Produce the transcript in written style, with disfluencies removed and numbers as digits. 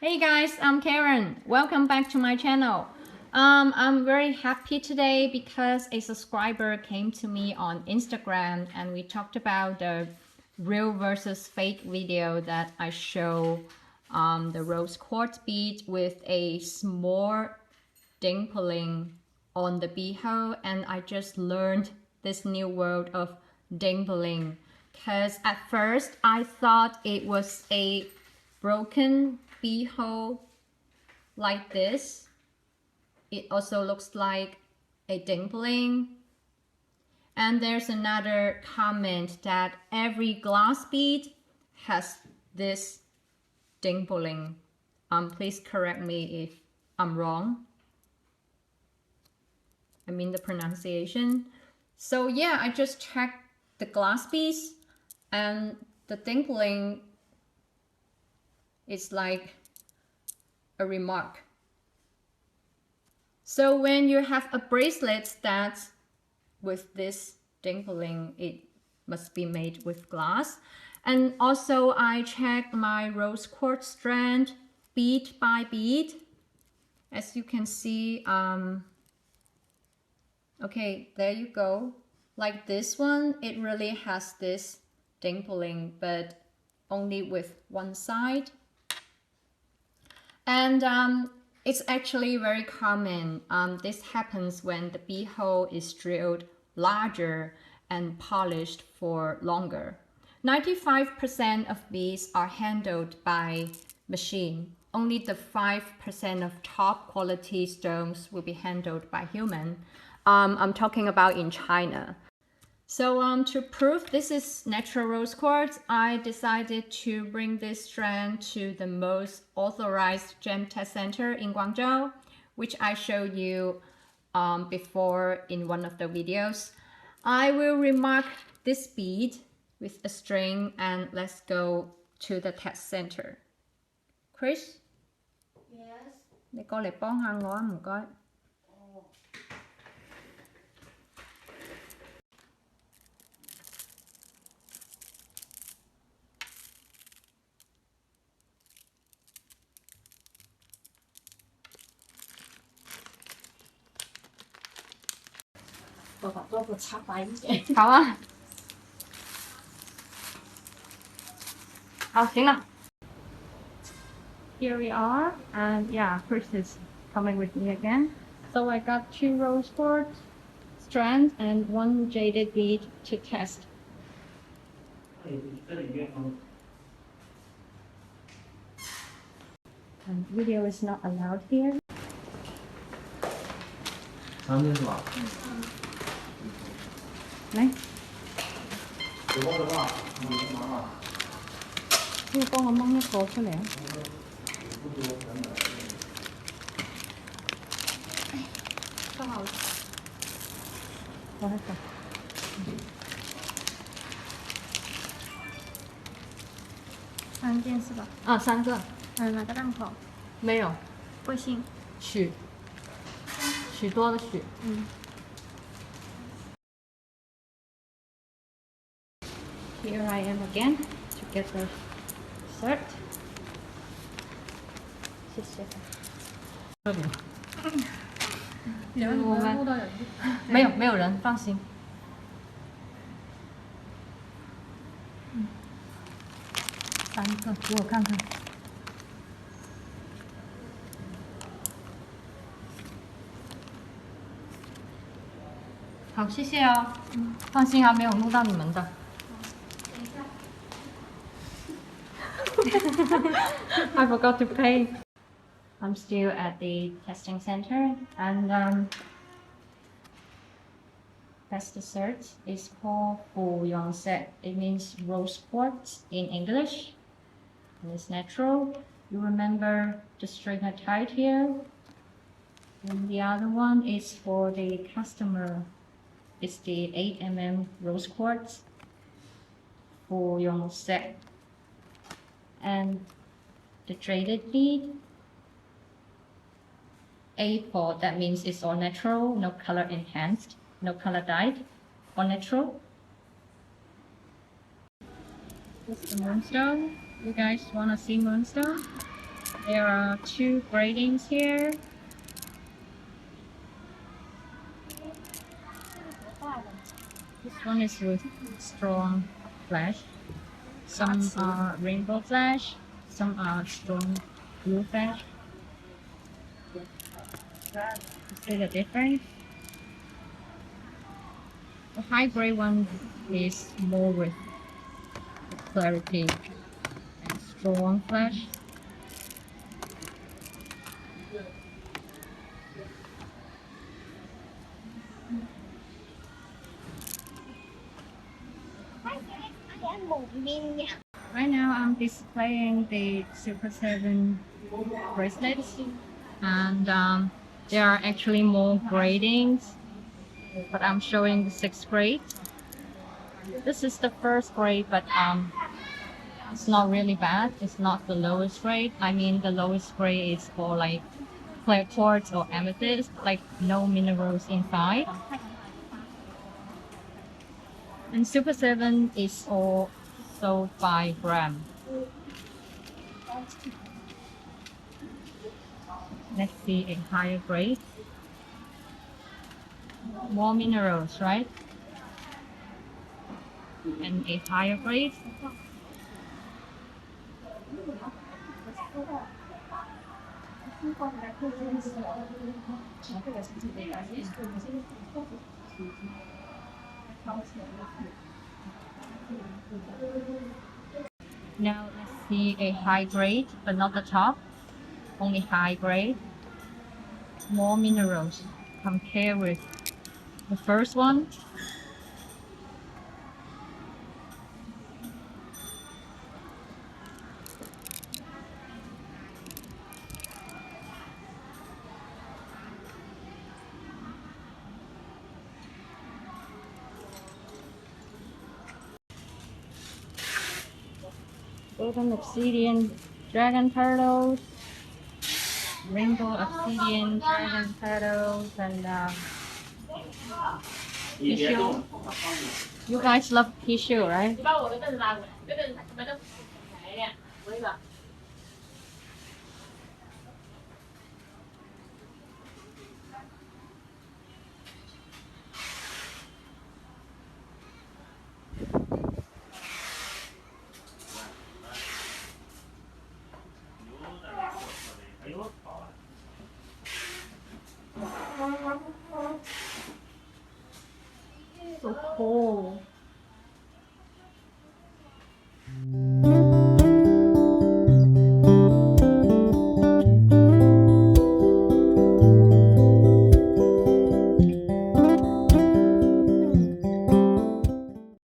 Hey guys, I'm Karen. Welcome back to my channel. I'm very happy today because a subscriber came to me on Instagram and we talked about the real versus fake video that I show the rose quartz bead with a small dimpling on the beadhole, and I just learned this new word of dimpling because at first I thought it was a broken beadhole like this. It also looks like a dimpling. And there's another comment that every glass bead has this dimpling. Please correct me if I'm wrong. I mean the pronunciation. So yeah, I just checked the glass piece and the dimpling is like a remark. So when you have a bracelet that's with this dimpling, it must be made with glass. And also I checked my rose quartz strand bead by bead. As you can see, okay, there you go. Like this one, it really has this dimpling, but only with one side. And it's actually very common. This happens when the beadhole is drilled larger and polished for longer. 95% of beads are handled by machine. Only the 5% of top quality stones will be handled by human. I'm talking about in China. So to prove this is natural rose quartz, I decided to bring this strand to the most authorized gem test center in Guangzhou, which I showed you before in one of the videos. I will remark this bead with a string and let's go to the test center. Chris? Yes. 你過嚟幫下我啊，唔該。我把多个插白一点。好啊。好，行了。Here we are, and yeah, Chris is coming with me again. So I got 2 rose quartz strands and 1 jaded bead to test. And video is not allowed here. 3斤是吧？来，有包的话，你忙啊。要幫我掹一個出嚟啊！不好，我喺度。3件是吧？啊，3個。哪个档口？没有，贵姓？许多的许。Here I am again to get the cert. 谢谢。这里。我们没有人，放心。3个，给我看看。好，谢谢哦。放心啊，没有弄到你们的。等一下。I forgot to pay. I'm still at the testing center, and that's the cert. It's called Set. It means rose quartz in English. And it's natural. You remember the string I tied here? And the other one is for the customer. It's the 8mm rose quartz Set. And the traded bead. A4, that means it's all natural, no color enhanced, no color dyed, all natural. This is the Moonstone. You guys wanna see Moonstone? There are 2 gradings here. This one is with strong flash. Some are rainbow flash. Some are strong blue flash. You see the difference? The high grade one is more with clarity and strong flash. Right now I'm displaying the Super 7 bracelets, and there are actually more gradings, but I'm showing the 6th grade. This is the 1st grade, but it's not really bad. It's not the lowest grade. I mean, the lowest grade is for like clear quartz or amethyst, like no minerals inside. And Super 7 is all sold by gram. Let's see a higher grade. More minerals, right? And a higher grade. Now let's see a high grade, but not the top. Only high grade. More minerals. Compare with the first one. Golden obsidian, dragon turtles, rainbow obsidian, dragon turtles, and tissue. You guys love tissue, right?